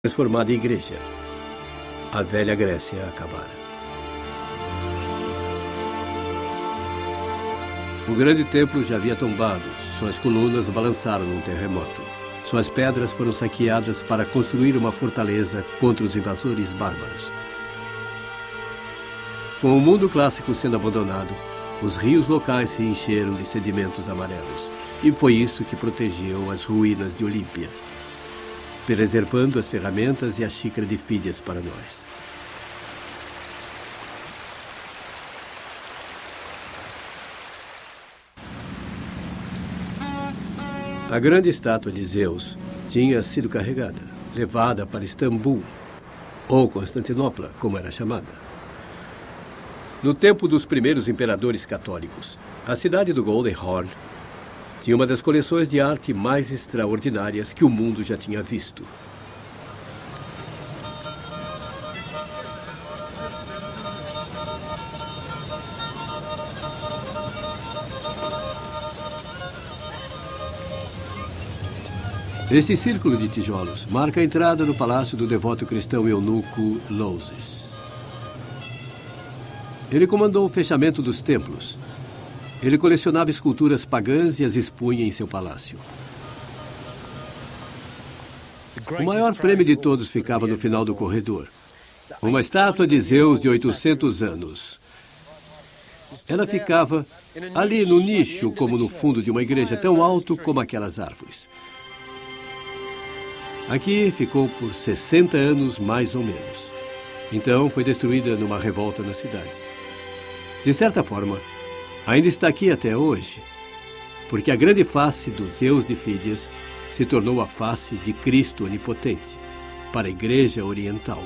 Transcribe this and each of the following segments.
transformada em igreja. A velha Grécia acabara. O grande templo já havia tombado. Suas colunas balançaram num terremoto. Suas pedras foram saqueadas para construir uma fortaleza contra os invasores bárbaros. Com o mundo clássico sendo abandonado, os rios locais se encheram de sedimentos amarelos. E foi isso que protegeu as ruínas de Olímpia, preservando as ferramentas e a xícara de Fídias para nós. A grande estátua de Zeus tinha sido carregada, levada para Istambul, ou Constantinopla, como era chamada. No tempo dos primeiros imperadores católicos, a cidade do Golden Horn tinha uma das coleções de arte mais extraordinárias que o mundo já tinha visto. Este círculo de tijolos marca a entrada no palácio do devoto cristão eunuco Louses. Ele comandou o fechamento dos templos. Ele colecionava esculturas pagãs e as expunha em seu palácio. O maior prêmio de todos ficava no final do corredor. Uma estátua de Zeus de 800 anos. Ela ficava ali no nicho, como no fundo de uma igreja, tão alto como aquelas árvores. Aqui ficou por 60 anos, mais ou menos. Então foi destruída numa revolta na cidade. De certa forma, ainda está aqui até hoje, porque a grande face do Zeus de Fídias se tornou a face de Cristo onipotente para a Igreja Oriental.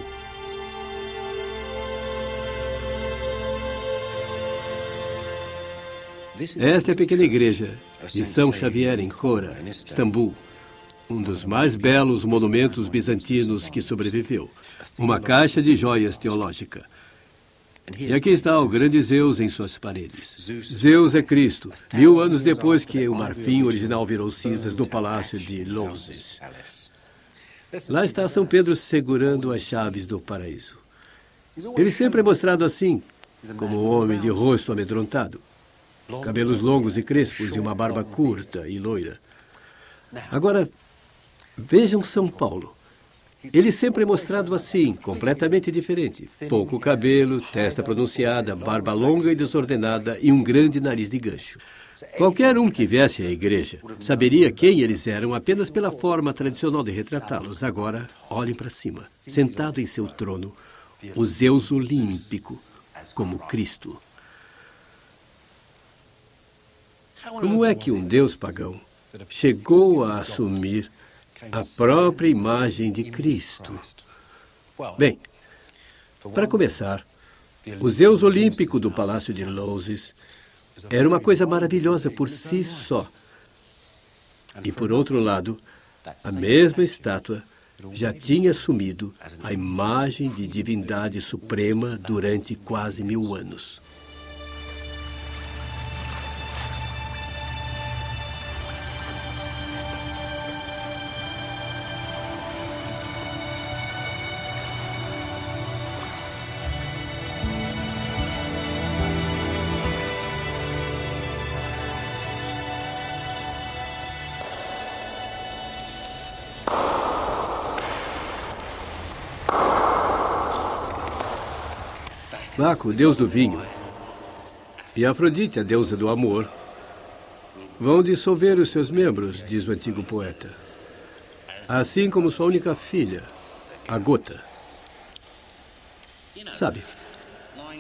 Esta é a pequena igreja de São Xavier em Cora, Istambul, um dos mais belos monumentos bizantinos que sobreviveu. Uma caixa de joias teológica. E aqui está o grande Zeus em suas paredes. Zeus é Cristo, 1000 anos depois que o marfim original virou cinzas no palácio de Louses. Lá está São Pedro segurando as chaves do paraíso. Ele sempre é mostrado assim, como um homem de rosto amedrontado, cabelos longos e crespos e uma barba curta e loira. Agora, vejam São Paulo. Ele sempre é mostrado assim, completamente diferente. Pouco cabelo, testa pronunciada, barba longa e desordenada e um grande nariz de gancho. Qualquer um que viesse à igreja saberia quem eles eram apenas pela forma tradicional de retratá-los. Agora, olhem para cima, sentado em seu trono, o Zeus olímpico, como Cristo. Como é que um deus pagão chegou a assumir a própria imagem de Cristo? Bem, para começar, o Zeus olímpico do Palácio de Louses era uma coisa maravilhosa por si só. E, por outro lado, a mesma estátua já tinha assumido a imagem de divindade suprema durante quase 1000 anos. Baco, deus do vinho, e Afrodite, a deusa do amor, vão dissolver os seus membros, diz o antigo poeta. Assim como sua única filha, a Gota. Sabe,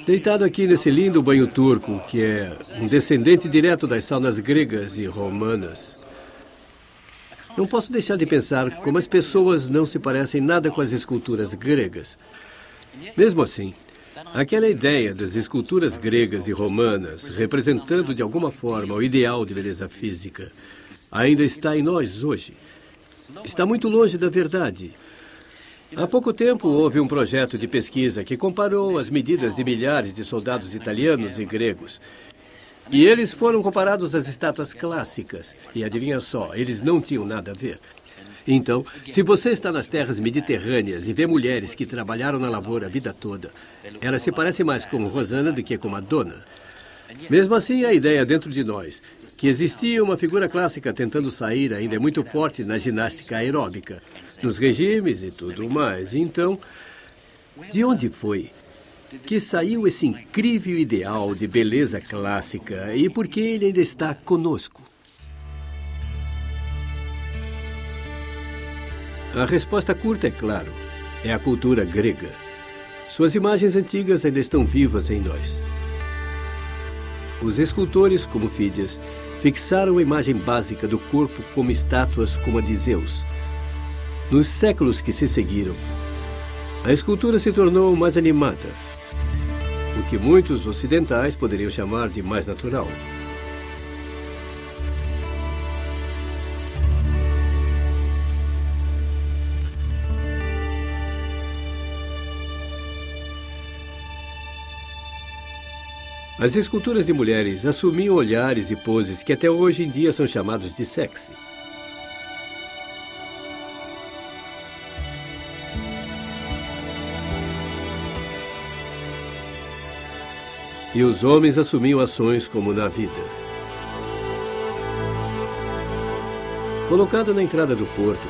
deitado aqui nesse lindo banho turco, que é um descendente direto das saunas gregas e romanas, não posso deixar de pensar como as pessoas não se parecem nada com as esculturas gregas. Mesmo assim, aquela ideia das esculturas gregas e romanas, representando de alguma forma o ideal de beleza física, ainda está em nós hoje. Está muito longe da verdade. Há pouco tempo houve um projeto de pesquisa que comparou as medidas de milhares de soldados italianos e gregos. E eles foram comparados às estátuas clássicas. E adivinha só, eles não tinham nada a ver. Então, se você está nas terras mediterrâneas e vê mulheres que trabalharam na lavoura a vida toda, elas se parecem mais com Rosanna do que com Madonna. Mesmo assim, a ideia dentro de nós, que existia uma figura clássica tentando sair, ainda é muito forte na ginástica aeróbica, nos regimes e tudo mais. Então, de onde foi que saiu esse incrível ideal de beleza clássica e por que ele ainda está conosco? A resposta curta é claro, é a cultura grega. Suas imagens antigas ainda estão vivas em nós. Os escultores, como Fídias, fixaram a imagem básica do corpo como estátuas como a de Zeus. Nos séculos que se seguiram, a escultura se tornou mais animada, o que muitos ocidentais poderiam chamar de mais natural. As esculturas de mulheres assumiam olhares e poses que até hoje em dia são chamados de sexy. E os homens assumiam ações como na vida. Colocado na entrada do porto,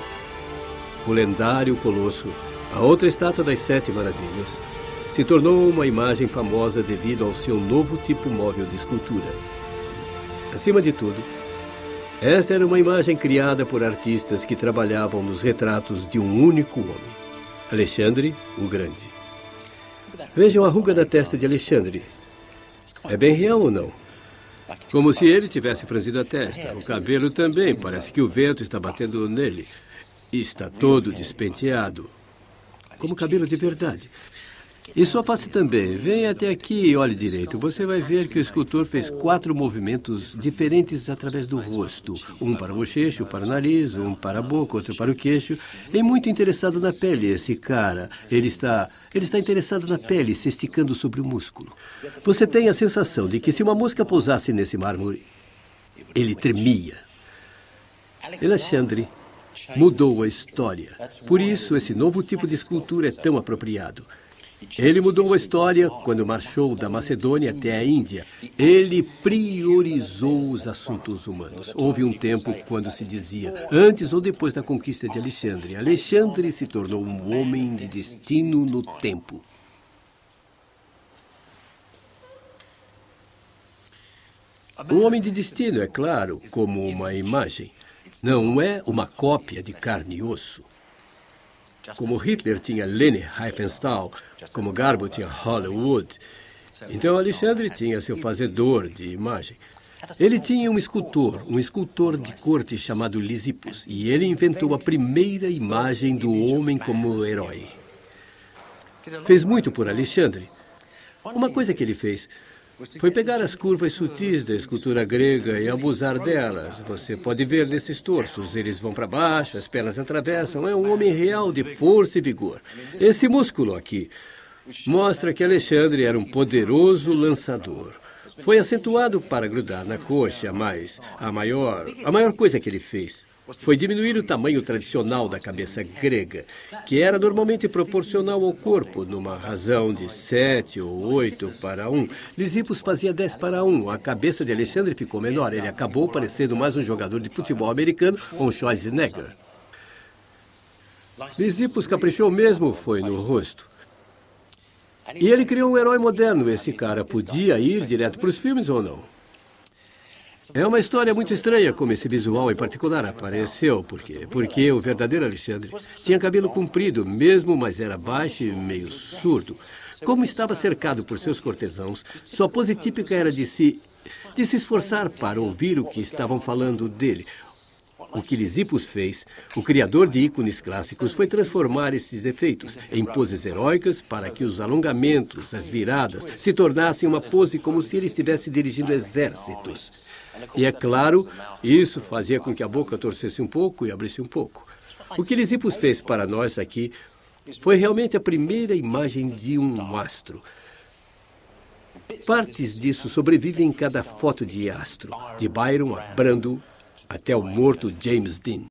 o lendário Colosso, a outra estátua das 7 maravilhas, se tornou uma imagem famosa devido ao seu novo tipo móvel de escultura. Acima de tudo, esta era uma imagem criada por artistas que trabalhavam nos retratos de um único homem, Alexandre o Grande. Vejam a ruga da testa de Alexandre. É bem real ou não? Como se ele tivesse franzido a testa. O cabelo também, parece que o vento está batendo nele. E está todo despenteado, como cabelo de verdade. E sua face também. Venha até aqui e olhe direito. Você vai ver que o escultor fez 4 movimentos diferentes através do rosto. Um para o bochecho, um para o nariz, um para a boca, outro para o queixo. E muito interessado na pele, esse cara. Ele está interessado na pele, se esticando sobre o músculo. Você tem a sensação de que se uma mosca pousasse nesse mármore, ele tremia. Alexandre mudou a história. Por isso, esse novo tipo de escultura é tão apropriado. Ele mudou a história quando marchou da Macedônia até a Índia. Ele priorizou os assuntos humanos. Houve um tempo quando se dizia, antes ou depois da conquista de Alexandre, Alexandre se tornou um homem de destino no tempo. Um homem de destino, é claro, como uma imagem. Não é uma cópia de carne e osso. Como Hitler tinha Leni Riefenstahl, como Garbo tinha Hollywood, então Alexandre tinha seu fazedor de imagem. Ele tinha um escultor de corte chamado Lisippus, e ele inventou a primeira imagem do homem como herói. Fez muito por Alexandre. Uma coisa que ele fez foi pegar as curvas sutis da escultura grega e abusar delas. Você pode ver nesses torsos, eles vão para baixo, as pernas atravessam. É um homem real de força e vigor. Esse músculo aqui mostra que Alexandre era um poderoso lançador. Foi acentuado para grudar na coxa, mas a maior coisa que ele fez foi diminuir o tamanho tradicional da cabeça grega, que era normalmente proporcional ao corpo, numa razão de 7 ou 8 para 1. Lisippus fazia 10 para 1. A cabeça de Alexandre ficou menor. Ele acabou parecendo mais um jogador de futebol americano ou um Schwarzenegger. Lisippus caprichou mesmo foi no rosto. E ele criou um herói moderno. Esse cara podia ir direto para os filmes ou não? É uma história muito estranha como esse visual em particular apareceu. Por quê? Porque o verdadeiro Alexandre tinha cabelo comprido mesmo, mas era baixo e meio surdo. Como estava cercado por seus cortesãos, sua pose típica era de se esforçar para ouvir o que estavam falando dele. O que Lisippus fez, o criador de ícones clássicos, foi transformar esses defeitos em poses heróicas para que os alongamentos, as viradas, se tornassem uma pose como se ele estivesse dirigindo exércitos. E é claro, isso fazia com que a boca torcesse um pouco e abrisse um pouco. O que Lisippus fez para nós aqui foi realmente a primeira imagem de um astro. Partes disso sobrevivem em cada foto de astro, de Byron a Brando até o morto James Dean.